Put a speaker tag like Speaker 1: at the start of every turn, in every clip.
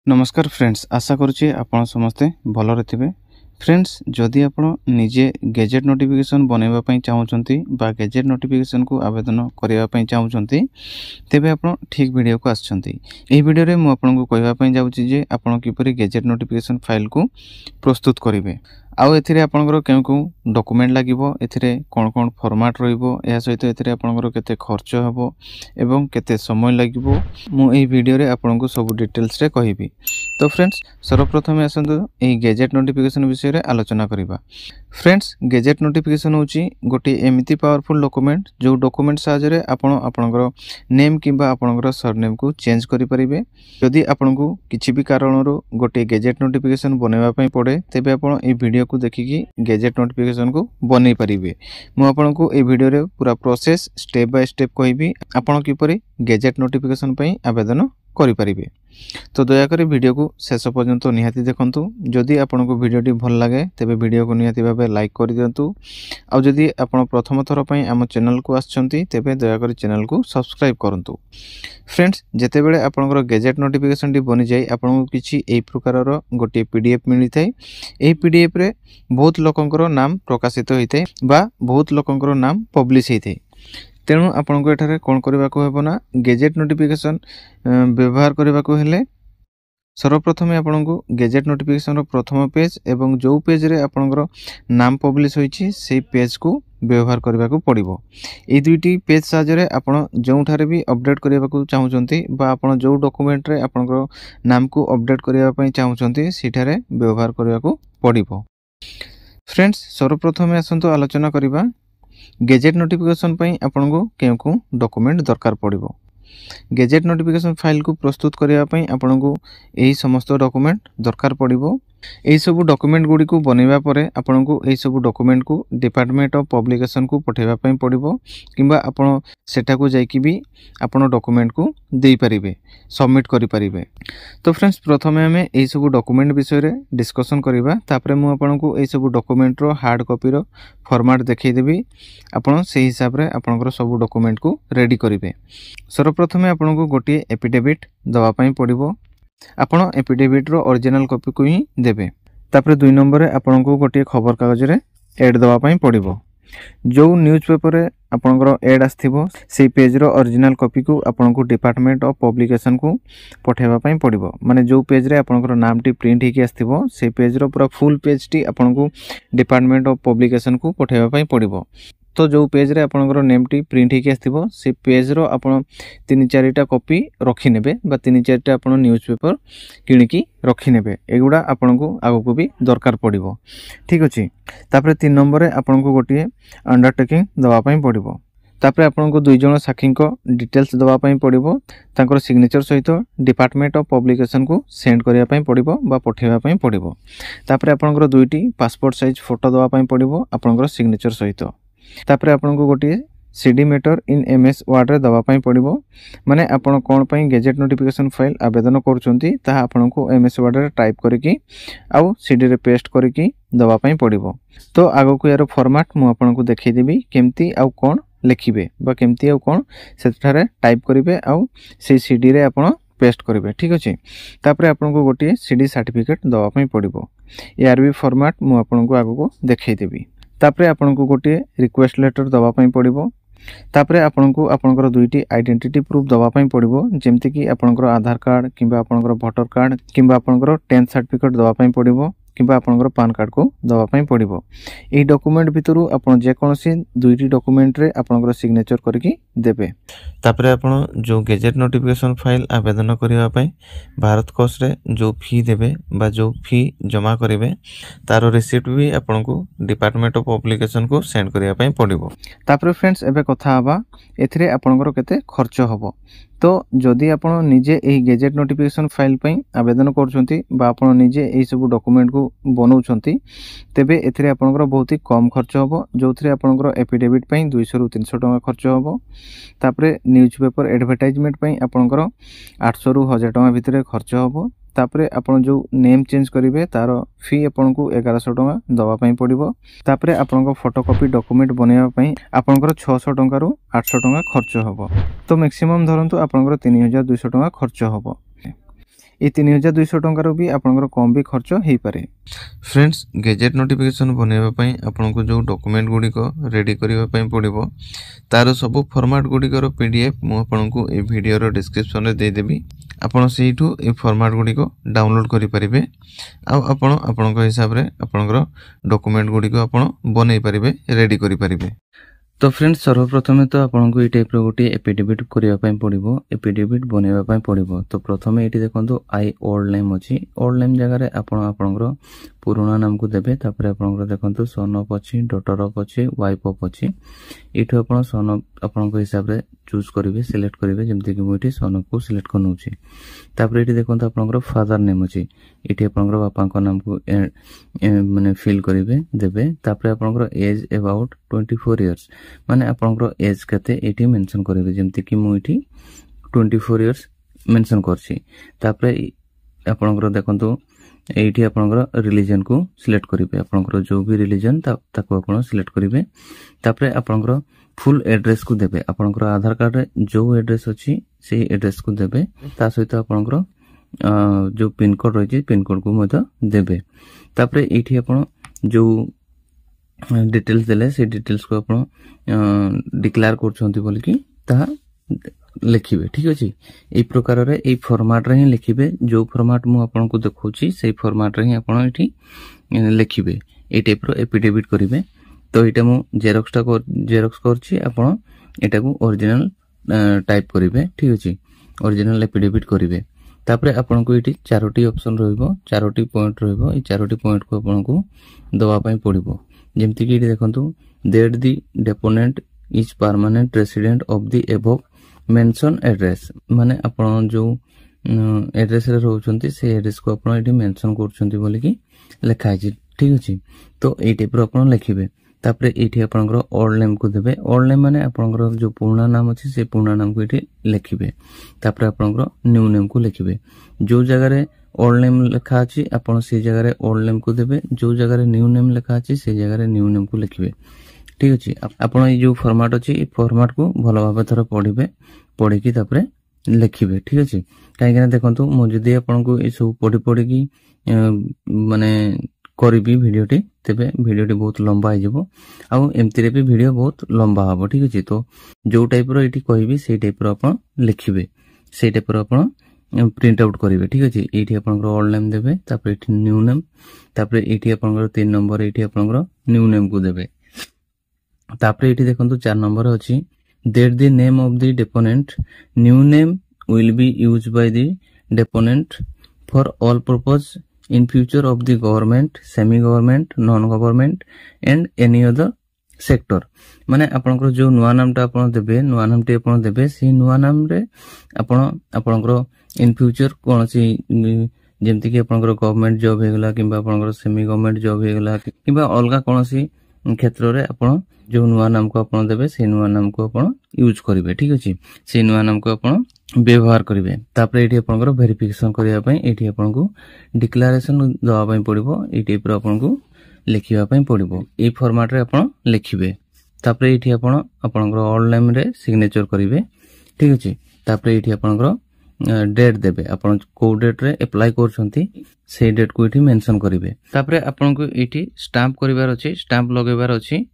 Speaker 1: नमस्कार फ्रेंड्स, आशा करुच्ची आपण समस्ते भलरे थिबे। फ्रेंड्स, जदि आपण निजे गैजेट नोटिफिकेशन बनैबा पई चाहउचंती बा गैजेट नोटिफिकेशन को आवेदन करिया पई चाहउचंती तेबे आपण ठीक वीडियो को आछंती। एही वीडियो रे मु आपन को कहबा पई जाउची जे आपण किपरि गैजेट नोटिफिकेशन फाइल को प्रस्तुत करिवे। आउ एथिरे आपनकर केउ डॉक्यूमेंट लागिवो, एथिरे कोन कोन फॉर्मेट रहिबो, एहा सहित एथिरे आपनकर केते खर्च हबो एवं केते समय लागिवो मु एही वीडियो रे आपन को सब डिटेल्स रे कहिबी। तो फ्रेंड्स, सर्वप्रथम आसंतु एही गैजेट नोटिफिकेशन विषय रे आलोचना करिबा। फ्रेंड्स, गैजेट नोटिफिकेशन होची गोटी एमिति पावरफुल डॉक्यूमेंट जो डॉक्यूमेंट साहाय्य रे आपण आपनकर नेम किबा आपनकर सरनेम को चेंज करि परिबे। यदि आपण को किछि भी कारणरो गोटे गैजेट नोटिफिकेशन बनेबा पई पड़े तेबे आपण ए वीडियो को देखिकी गैजेट नोटिफिकेशन को बनै परिबे। मु आपण को ए वीडियो रे पूरा प्रोसेस स्टेप बाय स्टेप कहिबी आपण किपरि गैजेट नोटिफिकेशन पई आवेदन करि परिबे। तो दया करी वीडियो को शेष पर्यंत निहाती देखंतु। जदि आपन को वीडियोटी भल लागे तेबे वीडियो को निहाती भाबे लाइक करि दियंतु। आ जदि आपन प्रथम थर पई हम चैनल को आछंती तेबे दया करी चैनल को सब्सक्राइब करंतु। फ्रेंड्स, जेते बेले आपनकर गैजेट नोटिफिकेशन टी बनि जाय आपन को किछि एई प्रकारर गोटे पीडीएफ मिलि थाय। एई पीडीएफ रे बहुत लोकंकर नाम प्रकाशित होइते बा बहुत लोकंकर नाम पब्लिश होइते। तेणु आपन को एठारे कोन करबा को हेबो ना, गैजेट नोटिफिकेशन व्यवहार करबा को हेले सर्वप्रथम आपन को गैजेट नोटिफिकेशन रो प्रथम पेज एवं जो पेज रे आपनकर नाम पब्लिश होईची सेही पेज को व्यवहार करबा को पड़िबो। ए दुईटी पेज साहाय्य रे आपण जोंठारे भी अपडेट करबा को चाहुचंती बा आपण जो डॉक्यूमेंट रे आपनकर नाम को अपडेट करबा पई चाहुचंती सेठारे व्यवहार करबा को पड़िबो। फ्रेंड्स, सर्वप्रथम आसंतो आलोचना करिबा गैजेट नोटिफिकेशन पई आपण को केउ डॉक्यूमेंट दरकार पड़िबो। गैजेट नोटिफिकेशन फाइल को प्रस्तुत करिया पई आपण को एही समस्त डॉक्यूमेंट दरकार पड़िबो। एही सब डॉक्यूमेंट गुडी को बनेबा परे आपण को एही सब डॉक्यूमेंट को डिपार्टमेंट ऑफ पब्लिकेशन को पठेबा पई पड़िबो किबा आपण सेटा को जाईकी भी आपण डॉक्यूमेंट को देई परिबे, सबमिट करि परिबे। तो फ्रेंड्स, प्रथमे हमें एही सब डॉक्यूमेंट विषय रे डिस्कशन करिबा। तापरे मु आपण को एही सब डॉक्यूमेंट रो हार्ड कॉपी रो फॉर्मेट देखै देबी। आपण सेही हिसाब रे आपनकर सब डॉक्यूमेंट को रेडी करिवे। सर्वप्रथमे आपण को गोटे एफिडेविट दवा पई पड़िबो। आपण एफिडेविट रो ओरिजिनल कॉपी को ही देबे। तापरे 2 नंबर रे आपण को गोटे खबर कागज रे एड दवा पई पड़िबो। जो न्यूज़पेपर रे आपनकर एड आस्थिबो सेही पेज रो ओरिजिनल कॉपी को आपण को डिपार्टमेंट ऑफ पब्लिकेशन को पठेबा पई पड़िबो। माने जो पेज रे आपनकर नाम टी प्रिंट हेकि आस्थिबो सेही पेज रो पूरा फुल पेज टी आपण को डिपार्टमेंट ऑफ पब्लिकेशन को पठेबा पई पड़िबो। तो जो पेज रे आपनकर नेम टी प्रिंट हेकि आस्थिबो से पेज रो आपण 3-4टा कॉपी रखि नेबे बा 3-4टा आपण न्यूज़पेपर किनिकी रखि नेबे। एगुडा आपण को आगो को भी दरकार पड़िबो। ठीक अछि। तापरे 3 नंबर रे आपण को गोटे अंडरटेकिंग दवा पई पड़िबो। तापरे आपण को 2 जण साखी को डिटेल्स दवा पई पड़िबो। तांकर सिग्नेचर सहित डिपार्टमेंट ऑफ पब्लिकेशन को सेंड करिया पई पड़िबो बा पठेबा पई पड़िबो। तापरे आपनकर 2टी पासपोर्ट साइज फोटो दवा पई पड़िबो आपनकर सिग्नेचर सहित। तापरे आपन को गोटे CD matter in MS word रे दवा पई पड़िबो। माने आपण कोन पई गैजेट नोटिफिकेशन फाइल आवेदन करूचंती ता आपण को एमएस वर्ड रे टाइप करिकि आउ सीडी रे पेस्ट करिकि दवा पई पड़िबो। तो आगो को यार फॉर्मेट मु आपण को देखै देबी केमती आउ कोन लिखिबे बा केमती आउ कोन सेठारे टाइप करिवे आउ से सीडी रे आपण पेस्ट करिवे। ठीक अछि। तापरे आपण को गोटे सीडी सर्टिफिकेट दवा पई पड़िबो। यार भी फॉर्मेट मु आपण को आगो को देखै देबी। तापरे आपण को गोटे रिक्वेस्ट लेटर दवा पई पड़िबो। तापरे आपण को आपनकर 2टी आइडेंटिटी प्रूफ दवा पई पड़िबो, जेमति कि आपनकर आधार कार्ड किबा आपनकर वोटर कार्ड किबा आपनकर 10th सर्टिफिकेट दवा पई पड़िबो किबा आपनकर पान कार्ड को दवा पई पड़िबो। एही डॉक्यूमेंट भितरु आपण जे कोनसी 2टी डॉक्यूमेंट रे आपनकर सिग्नेचर करके देबे। तापरे आपण जो गैजेट नोटिफिकेशन फाइल आवेदन करिवा पई भारत कोष रे जो फी देबे बा जो फी जमा करिवे तारो रिसिप्ट भी आपण को डिपार्टमेंट ऑफ पब्लिकेशन को सेंड करिया पई पड़िबो। तापरे फ्रेंड्स, एबे कथा हबा एथिरे आपनकर केते खर्च हबो। तो जदि आपण निजे एही गैजेट नोटिफिकेशन फाइल पई आवेदन करछंती बा आपण निजे एही सब डॉक्यूमेंट को बनौछंती तेबे एथिरे आपनकर बहुत ही कम खर्च हबो। जोथरे आपनकर एफिडेविट पई 200 रु 300 टका खर्च हबो। तापरे न्यूज़पेपर एडवर्टाइजमेंट पई आपनकर 800 रु 1000 टका भितरे खर्च हबो। तापरे आपण जो नेम चेंज करिवे तारो फी आपण को 1100 टका दवा पई पड़िबो। तापरे आपण को फोटोकॉपी डॉक्यूमेंट बनेबा पई आपण को 600 टका रु 800 टका खर्च हबो। तो मैक्सिमम धरंतु आपण को 3200 टका खर्च हबो। ये 3200 टंकार भी आपंकर कम भी खर्च हो पारे। फ्रेंड्स गेजेट नोटिफिकेशन बनवाई आपको जो डॉक्यूमेंट गुड़िक रेडी करने पड़ो तार सब फॉर्मेट गुड़िकर पीडीएफ मुझे ये वीडियो डिस्क्रिप्शन में देदेवी आपड़ से फॉर्मेट गुड़िक डाउनलोड करेंगे आपण हिसाब से आपंकर डॉक्यूमेंट गुड़िक बनई पारे रेडी करेंगे। तो फ्रेंड्स सर्वप्रथमे तो आपको ये टाइप गोटे एफिडेविट करने पड़ो एफिडेविट बनवाई पड़ो। तो प्रथम ये देखो आई ओल्ड नेम अच्छी ओल्ड नेम जगह आपंकर पुराना नाम को देवे तापर आपंकर देखो सन अफ अच्छी डॉटर अफ अच्छी वाइफ अफ अच्छी ये सन अफ आपण हिसाब से चूज करेंगे सिलेक्ट करेंगे जमती कि मुझे सन अफ को सिलेक्ट कर तापर ये देखो आपंकर फादर नेम अच्छी ये आपंकर बापा नाम को माने फिल करेंगे देवे तापर आपंकर एज अबाउट 24 इयर्स माने आपंकर एज केते एटी मेंशन करेंगे जमती कि मुझे 24 इयर्स मेंशन करछि। तापर आपंकर देखो एठी आपंकर रिलीजन को सिलेक्ट करेंगे आपंकर जो भी रिलीजन ताको आपण सिलेक्ट करेंगे तापर आपंकर फुल एड्रेस को देवे आपंकर आधार कार्ड रे जो एड्रेस अच्छी से एड्रेस को देवे ता सहित आपंकर जो पिन कोड रही पिन कोड को मध्य देवे तापर एठी आपण जो डिटेल्स देले से डिटेल्स को आपण डिक्लेयर करछंती बोल कि ता लिखिबे ठीक अछि। ए प्रकार रे ए फॉर्मेट रे ही लिखिबे जो फॉर्मेट मु आपन को देखौछि से फॉर्मेट रे ही आपन एठी लिखिबे ए टाइप रो एफिडेविट करिवे। तो एटा मु जेरॉक्स करछि आपन एटा को ओरिजिनल टाइप करिवे ठीक अछि ओरिजिनल एफिडेविट करिवे। तापर आपन को एठी चारोटी ऑप्शन रहइबो चारोटी पॉइंट रहइबो ए चारोटी पॉइंट को आपन को दवा पई पड़िबो जेमति कि एठी देखंतु that the deponent is permanent resident of the above mention address माने आपण जो एड्रेस रे रहउचंती से एड्रेस को आपण एठी मेंशन करचंती बोली कि लिखा है ठीक अछि। तो ए टाइप रो आपण लिखिबे तापर एठी आपनकर ओल्ड नेम को देबे ओल्ड नेम माने आपनकर जो पुराना नाम अछि से पुराना नाम को एठी लिखिबे तापर आपनकर न्यू नेम को लिखिबे जो जगह रे ओल्ड नेम लिखा अछि आपण से जगह रे ओल्ड नेम को देबे जो जगह रे न्यू नेम लिखा अछि से जगह रे न्यू नेम को लिखिबे ठीक अछि। आपण ये जो फॉर्मेट अछि ए फॉर्मेट को भलो भाबे थोर पढिबे पढि कि तापर लिखिबे ठीक अछि। काहे कि देखंतु मु जदी आपण को ए सब पढि कि माने करबी वीडियोटी तेबे वीडियोटी बहुत लंबा हो जाबो आ एमती रे भी वीडियो बहुत लंबा हबो ठीक अछि। तो जो टाइप रो एठी कहबी से टाइप रो आपण लिखिबे से टाइप रो आपण प्रिंट आउट करिवे ठीक अछि। एठी आपनकर ओल्ड नेम देबे तापर एठी न्यू नेम तापर एठी आपनकर 3 नंबर एठी आपनकर न्यू नेम को देबे तापर एठी देखंतु 4 नंबर अछि that the name of the deponent new name will be used by the deponent for all purpose in future of the government semi government non government and any other sector माने आपनकर जो नुवा नामटा आपण देबे नुवा नामटे आपण देबे से नुवा नाम रे आपनकर इन फ्यूचर कोनसी जेमति कि आपनकर गवर्नमेंट जॉब हेगला किबा आपनकर सेमी गवर्नमेंट जॉब हेगला किबा अलगा कोनसी क्षेत्र रे आपण जो नुवा नाम को आपण देबे से नुवा नाम को आपण यूज करिवे ठीक अछि से नुवा नाम को आपण व्यवहार करिवे। तापर एठी आपनकर वेरिफिकेशन करिया पई एठी आपनको डिक्लेरेशन दवा पई पड़िबो ए टाइप रो आपनको लिखिबा पई पड़िबो ए फॉर्मेट रे आपण लिखिबे तापर एठी आपण आपनकर ओल्ड नेम रे सिग्नेचर करिवे ठीक अछि। तापर एठी आपनकर डेट देबे आपण को डेट रे अप्लाई करछंती से डेट को एठी मेंशन करिवे तापर आपनको एठी स्टैंप करिवार अछि स्टैंप लगेबार अछि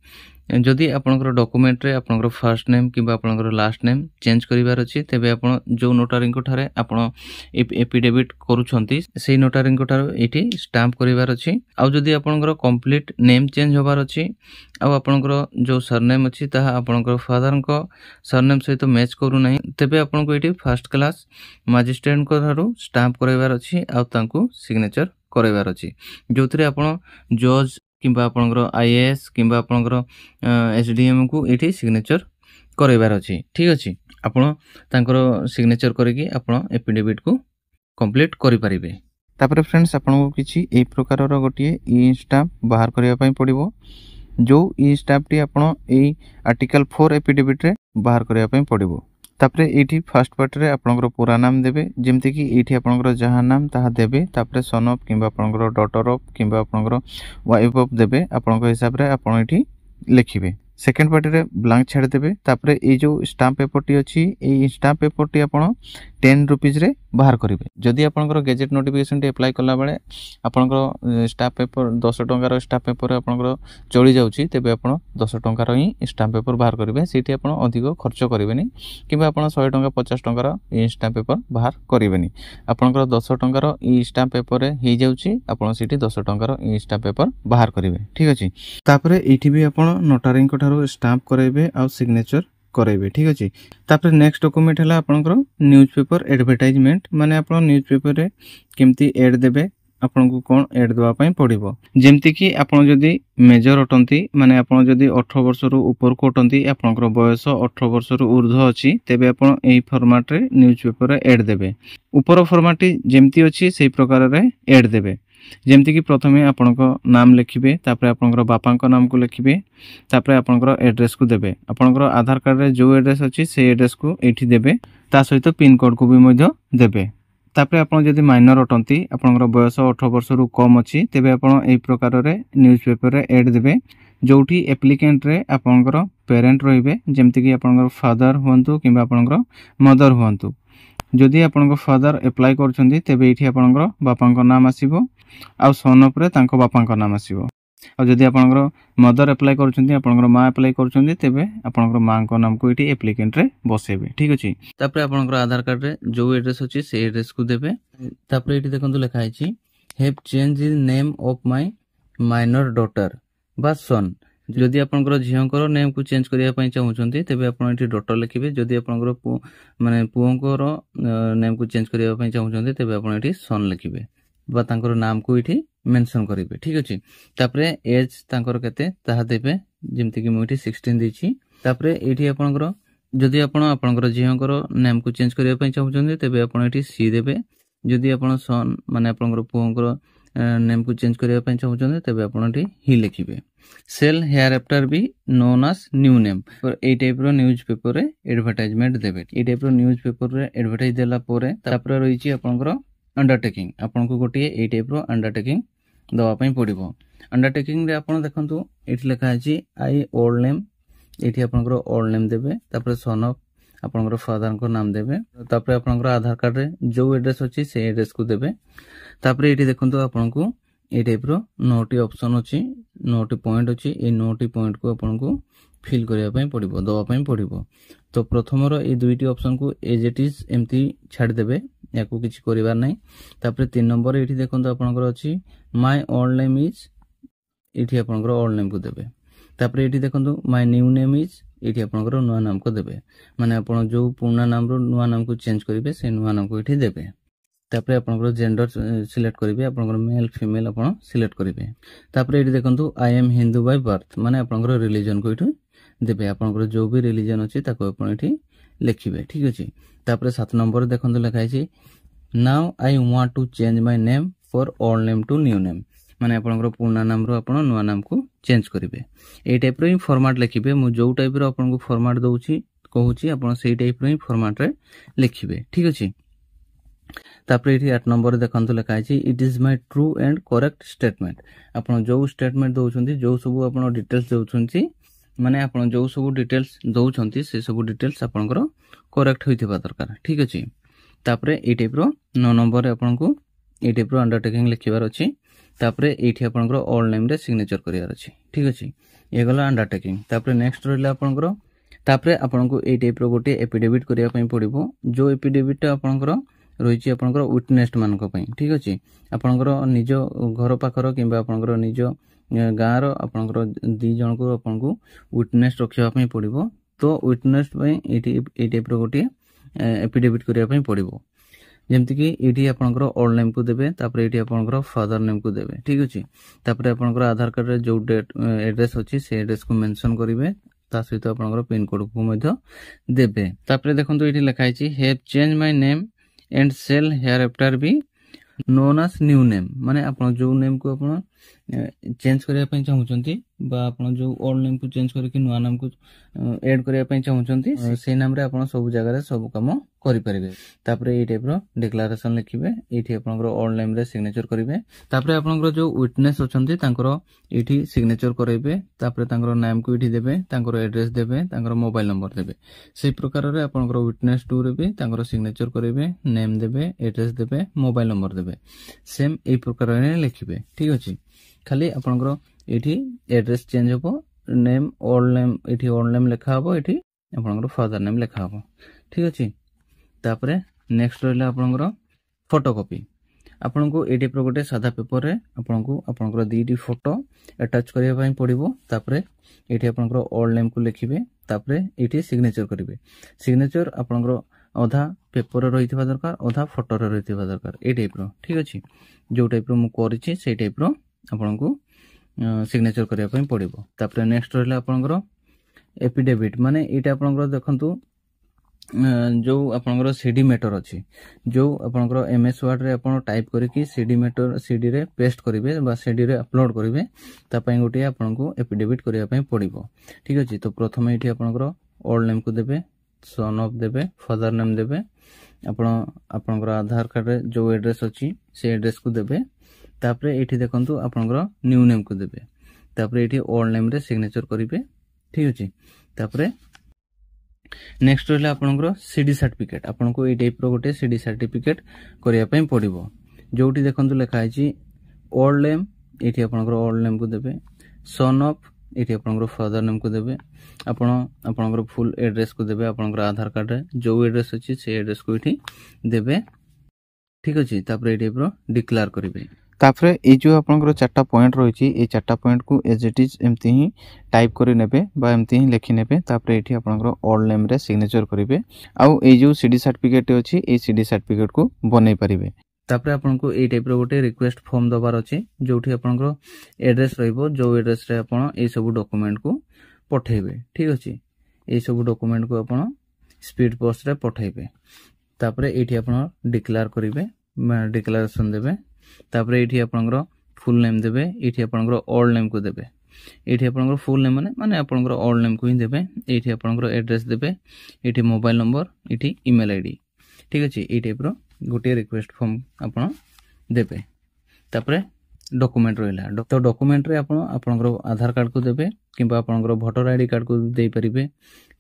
Speaker 1: जदि आपनकर डॉक्यूमेंट रे आपनकर फर्स्ट नेम किबा आपनकर लास्ट नेम चेंज करिवार अछि तेबे आपण जो नोटारी को ठारे आपण एफिडेविट करूछंती सेही नोटारी को ठारे एठी स्टैंप करिवार अछि आ जदि आपनकर कंप्लीट नेम चेंज होबार अछि आ आपनकर जो सरनेम अछि ता आपनकर फादर को सरनेम सहित मैच करू नाही तेबे आपण को एठी फर्स्ट क्लास मजिस्ट्रेट को ठारो स्टैंप करिवार अछि आ तांको सिग्नेचर करिवार अछि जोथरे आपण जज किंबा आपनकर आईएएस किंबा आपनकर एसडीएम को एठी सिग्नेचर करैबार अछि ठीक अछि। आपण तांकर सिग्नेचर करिकि आपण एफिडेविट को कंप्लीट करि परिबे। तापर फ्रेंड्स आपण को किछि ए प्रकार रो गोटिए ई स्टैम्प बाहर करिया पई पड़िबो जो ई स्टैम्प टी आपण ए आर्टिकल 4 एफिडेविट रे बाहर करिया पई पड़िबो। तापरे एठी फर्स्ट पार्ट रे आपनकर पूरा नाम देबे जेमति कि एठी आपनकर जहा नाम ताहा देबे तापरे सन ऑफ किबा आपनकर डॉटर ऑफ किबा आपनकर वाइफ ऑफ देबे आपनकर हिसाब रे आपण एठी लिखिबे। सेकंड पार्ट रे ब्लैंक छाड़ देबे तापरे ए जो स्टैम्प पेपर टी अछि ए स्टैम्प पेपर टी आपण 10 रुपीज रे बाहर करेंगे। जदि आपंकर गेजेट नोटिफिकेशन टी अप्लाई कला बेले आपंकर स्टाम्प पेपर 10 टंकार स्टाम्प पेपर आपंकर चली जाउची तेबे आपण 10 टंकार ही स्टाम्प पेपर बाहर करेंगे। सीटी आपण अधिक खर्च करेंगे कि आपण 100 टंका 50 टंकार ई स्टाम्प पेपर बाहर करेंगे। आपंकर 10 टंकार ई स्टाम्प पेपर हो जाउची आपण सीटी 10 टंकार ई स्टाम्प पेपर बाहर करेंगे। ठीक अच्छे तापर ये भी आप नोटारी स्टाम्प करेंगे आ सिग्नेचर करेंगे। ठीक अच्छे तापर नेक्स्ट डॉक्यूमेंट है आपंकर न्यूज पेपर एडवर्टाइजमेंट माने आप न्यूज पेपर रे केमती एड देबे आपन को कौन एड देवा पई पड़िबो। जेमति कि आपन जदि मेजर अटंती माने आपन जदि 18 वर्ष रु ऊपर को अटंती आपनकर बयस 18 वर्ष रु ऊर्ध्व अछि तेबे आपन एई फॉर्मेट रे न्यूज पेपर रे एड देबे। ऊपर फॉर्मेट जेमति अछि सेही प्रकार रे एड देबे। जेमति कि प्रथमे आपनको नाम लिखिबे तापर आपनकर बापांको नाम को लिखिबे तापर आपनकर एड्रेस को देबे। आपनकर आधार कार्ड रे जो एड्रेस अछि से एड्रेस को एठी देबे ता सहित पिन कोड को भी मध्य देबे। तापर आपन जदि माइनर अटंती आपनकर बयस 18 वर्ष रु कम अछि तेबे आपन एई प्रकार रे न्यूज पेपर रे एड देबे जोठी एप्लिकेंट रे आपनकर पेरेंट रहिबे जेमति कि आपनकर फादर हुअंतु किबा आपनकर मदर हुअंतु। जदि आपनकर फादर अप्लाई करछन्ती तेबे एठी आपनकर बापांको नाम आसीबो आ सन उपरे तांको बापांको नाम आसीबो। और जदि आपनकर मदर अप्लाई करछन्ती आपनकर मां अप्लाई करछन्ती तेबे आपनकर मां को नाम को एठी एप्लिकेंट रे बसेबे। ठीक अछि तापर आपनकर आधार कार्ड रे जो एड्रेस अछि से एड्रेस को देबे। तापर एठी देखंतु लिखा अछि have change the name of my minor daughter बा सन। जदि आपनकर झियंकर नेम को चेंज करिया पई चाहुचन्ती तेबे आपन एठी डॉटर लिखिबे। जदि आपनकर माने पुओंकर नेम को चेंज करिया पई चाहुचन्ती तेबे आपन एठी सन लिखिबे बा तांकर नाम को एठी मेंशन करिवे। ठीक अछि तापरे एज तांकर केते ताहा देबे जेमति कि मोठी 16 देछि। तापरे एठी आपनकर जदि आपनकर झियंकर नेम को चेंज करिया पई चाहुचन्ती तेबे आपन एठी सी देबे। जदि आपन सन माने आपनकर पुओंकर नेम को चेंज करिया पई चाहुचन्ती तेबे आपन एठी ही लिखिबे। Shall hereafter be known as new name ए टाइप रो न्यूज पेपर रे एडवर्टाइजमेंट देबे। ए टाइप रो न्यूज पेपर रे एडवर्टाइज देला पोरे तापर रहिछि आपनकर अंडरटेकिंग आपन को गोटे ए टाइप रो अंडरटेकिंग दवा पई पड़िबो। अंडरटेकिंग रे आपन देखंतु एठी लिखा अछि आई ओल्ड नेम एठी आपनकर ओल्ड नेम देबे तापर सन ऑफ आपनकर फादर को नाम देबे तापर आपनकर आधार कार्ड रे जो एड्रेस अछि से एड्रेस को देबे। तापर एठी देखंतु आपन को ए टाइप रो नोटी ऑप्शन अछि नोटी पॉइंट अछि ए नोटी पॉइंट को आपन को फिल करिया पई पड़िबो दवा पई पड़िबो। तो प्रथम रो ए दुईटी ऑप्शन को एज इट इज एम्ति छाड़ देबे याकू किछि करिवार नै। तापर 3 नंबर एठी देखंतु आपनकर अछि माय ओल्ड नेम इज एठी आपनकर ओल्ड नेम को देबे। तापर एठी देखंतु माय न्यू नेम इज एठी आपनकर नुवा नाम को देबे माने आपन जो पुराना नाम रो नुवा नाम को चेंज करिवे से नुवा नाम को एठी देबे। तापर आपनकर जेंडर सिलेक्ट करिवे आपनकर मेल फीमेल आपन सिलेक्ट करिवे। तापर एठी देखंतु I am Hindu by birth माने आपनकर रिलीजन को एठी देबे आपनकर जो भी रिलीजन अछि ताको आपन एठी लिखिबे। ठीक अछि तापर 7 नंबर देखंतु लिखा छै now I want to change my name for old name to new name माने आपनकर पुराना नाम रो आपन नुवा नाम को चेंज करिवे। ए टाइप रो ही फॉर्मेट लिखिबे मु जो टाइप रो आपन को फॉर्मेट दउची कहूची आपन सेही टाइप रो ही फॉर्मेट रे लिखिबे। ठीक अछि तापर एठी 8 नंबर देखंतु लिखा छै it is my true and correct statement आपन जो स्टेटमेंट दउछंती जो सब आपन डिटेल्स दउछंती माने आपन जो सब डिटेल्स दउछंती से सब डिटेल्स आपनकर करेक्ट होइथिबा दरकार। ठीक अछि तापर ए टाइप रो 9 नंबर आपन को ए टाइप रो अंडरटेकिंग लिखिबार अछि तापर एठी आपनकर ओल्ड नेम रे सिग्नेचर करियार अछि। ठीक अछि ए गला अंडरटेकिंग। तापर नेक्स्ट रहला आपनकर तापर आपन को ए टाइप रो गोटे एफिडेविट करिया पई पड़िबो जो एफिडेविट आपनकर रहिछि आपनकर विटनेस मानक पई। ठीक अछि आपनकर निज घर पाखर किबा आपनकर निज गाँ रो आपनकर दी जन को आपन को विटनेस रखिया पई पड़िबो। तो विटनेस पई एठी ए टाइप रो गोटे एफिडेविट करिया पई पड़िबो जेमति कि एठी आपनकर ओल्ड नेम को देबे तापर एठी आपनकर फादर नेम को देबे। ठीक अछि तापर आपनकर आधार कार्ड रे जो डेट एड्रेस अछि से एड्रेस को मेंशन करिवे ता सहित आपनकर पिन कोड को मध्य देबे। तापर देखंतु एठी लिखा अछि have change my name and shall hereafter be known as new name माने आपन जो नेम को आपन चेंज करिया पई चाहुचंती बा आपण जो ओल्ड नेम को चेंज करके नुआ नाम को ऐड करिया पई चाहउचंती से नाम रे आपण सब जगह रे सब काम करि परिबे तापरे ए टाइप रो डिक्लेरेशन लिखिबे एठी आपनकर ओल्ड नेम रे सिग्नेचर करिवे तापरे आपनकर जो विटनेस अछंती तांकर एठी सिग्नेचर करैबे तापरे तांकर नाम को एठी देबे तांकर एड्रेस देबे तांकर मोबाइल नंबर देबे से प्रकार रे आपनकर विटनेस 2 रे भी तांकर सिग्नेचर करिवे नेम देबे एड्रेस देबे मोबाइल नंबर देबे सेम ए प्रकार रे लिखिबे ठीक अछि खाली आपनकर एठी एड्रेस चेंज होबो नेम ओल्ड नेम एठी ओल्ड नेम लिखा होबो एठी आपनकर फादर नेम लिखा होबो ठीक अछि तापरे नेक्स्ट रहला आपनकर फोटोकॉपी आपनको एटी प्रो गोटे सादा पेपर रे आपनको आपनकर दीटी फोटो अटैच करिया पई पड़िबो तापरे एठी आपनकर ओल्ड नेम को लिखिबे तापरे एठी सिग्नेचर करिवे सिग्नेचर आपनकर आधा पेपर रे रहितबा दरकार आधा फोटो रे रहितबा दरकार ए टाइप रो ठीक अछि जो टाइप रो मु करिछि से टाइप रो आपनको सिग्नेचर करिया पई पड़िबो तापरे नेक्स्ट रहला आपनकर एफिडेविट माने एटा आपनकर देखंतु जो आपनकर सीडी मैटर अछि जो आपनकर एमएस वर्ड रे आपन टाइप करके सीडी मैटर सीडी रे पेस्ट करिवे बा सीडी रे अपलोड करिवे ता पई गोटे आपनको एफिडेविट करिया पई पड़िबो ठीक अछि तो प्रथमे एठी आपनकर ओल्ड नेम को देबे सन ऑफ देबे फादर नेम देबे आपनकर आधार कार्ड रे जो एड्रेस अछि से एड्रेस को देबे तापरे एठी देखंतु आपनकर न्यू नेम को देबे तापरे एठी ओल्ड नेम रे सिग्नेचर करिवे ठीक अछि तापरे नेक्स्ट रहला आपनकर सीडी सर्टिफिकेट आपनको ए टाइप रो गोटे सीडी सर्टिफिकेट करिया पई पड़िबो जोटी देखंतु लिखा आछि ओल्ड नेम एठी आपनकर ओल्ड नेम को देबे सन ऑफ एठी आपनकर फादर नेम को देबे आपनकर फुल एड्रेस को देबे आपनकर आधार कार्ड रे जो एड्रेस अछि से एड्रेस को एठी देबे ठीक अछि तापरे ए टाइप रो डिक्लेयर करिवे तापरे ए जो आपनकर चारटा पॉइंट रहिछि ए चारटा पॉइंट को एज इट इज एमती ही टाइप करि नेबे बा एमती ही लिखि नेबे तापरे एठी आपनकर ओल्ड नेम रे सिग्नेचर करिवे आउ ए जो सीडी सर्टिफिकेट अछि ए सीडी सर्टिफिकेट को बनै परिवे तापरे आपनको ए टाइप रो गोटे रिक्वेस्ट फॉर्म दबार अछि जोठी आपनकर एड्रेस रहइबो जो एड्रेस रे आपण ए सब डॉक्यूमेंट को पठेबे ठीक अछि ए सब डॉक्यूमेंट को आपण स्पीड पोस्ट रे पठेबे तापरे एठी आपण डिक्लेयर करिवे डिक्लेरेशन देबे तापरे एठी आपनकर फुल नेम देबे एठी आपनकर ओल्ड नेम को देबे एठी आपनकर फुल नेम माने आपनकर ओल्ड नेम को ही देबे एठी आपनकर एड्रेस देबे एठी मोबाइल नंबर एठी ईमेल आईडी ठीक अछि ए टाइप रो गोटे रिक्वेस्ट फॉर्म आपण देबे तापरे डॉक्यूमेंट रहला तो डॉक्यूमेंट रे आपनकर आधार कार्ड को देबे किबा आपनकर वोटर आईडी कार्ड को देई परिबे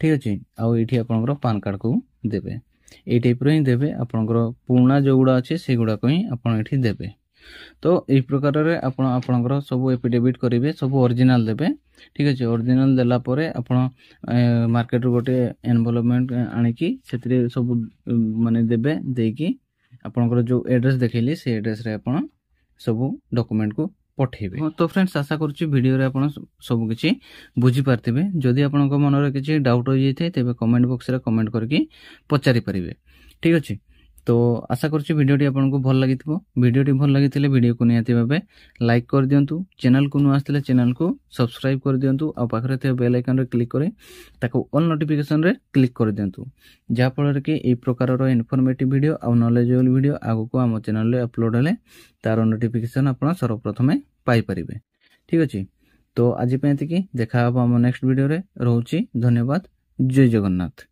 Speaker 1: ठीक अछि आ एठी आपनकर पैन कार्ड को देबे ए टाइप रो ही देबे आपनकर पुराना जो गुडा अछि से गुडा को ही आपण एठी देबे तो ए प्रकार रे आपनकर सब एफिडेविट करिवे सब ओरिजिनल देबे ठीक अछि ओरिजिनल देला परे आपण मार्केट रो गोटे एनवेलपमेंट आनी की सेतरे सब माने देबे देकी आपनकर जो एड्रेस देखैली से एड्रेस रे आपण सब डॉक्यूमेंट को पठेबे तो फ्रेंड्स आशा करछि वीडियो रे आपण सब किछि बुझी पारथिबे जदि आपनक मन रे किछि डाउट हो जाय थे तबे कमेंट बॉक्स रे कमेंट करके पचारि परिबे ठीक अछि तो आशा करछि वीडियोटी आपनको भल लागिथिबो वीडियोटी भल लागिथिले वीडियो को नियाति भाबे लाइक कर दियंतु चैनल को नु आस्थिले चैनल को सब्सक्राइब कर दियंतु आ पाखरे थे बेल आइकन रे क्लिक करे ताको ऑल नोटिफिकेशन रे क्लिक कर दियंतु जा फल रे कि ए प्रकार रो इन्फॉर्मेटिव वीडियो आ नॉलेजेबल वीडियो आगो को हम चैनल रे अपलोड हले तार नोटिफिकेशन आपण सर्वप्रथमे पाई परिबे ठीक अछि तो आज पे एतिकी देखा हम नेक्स्ट वीडियो रे रहउची धन्यवाद जय जगन्नाथ।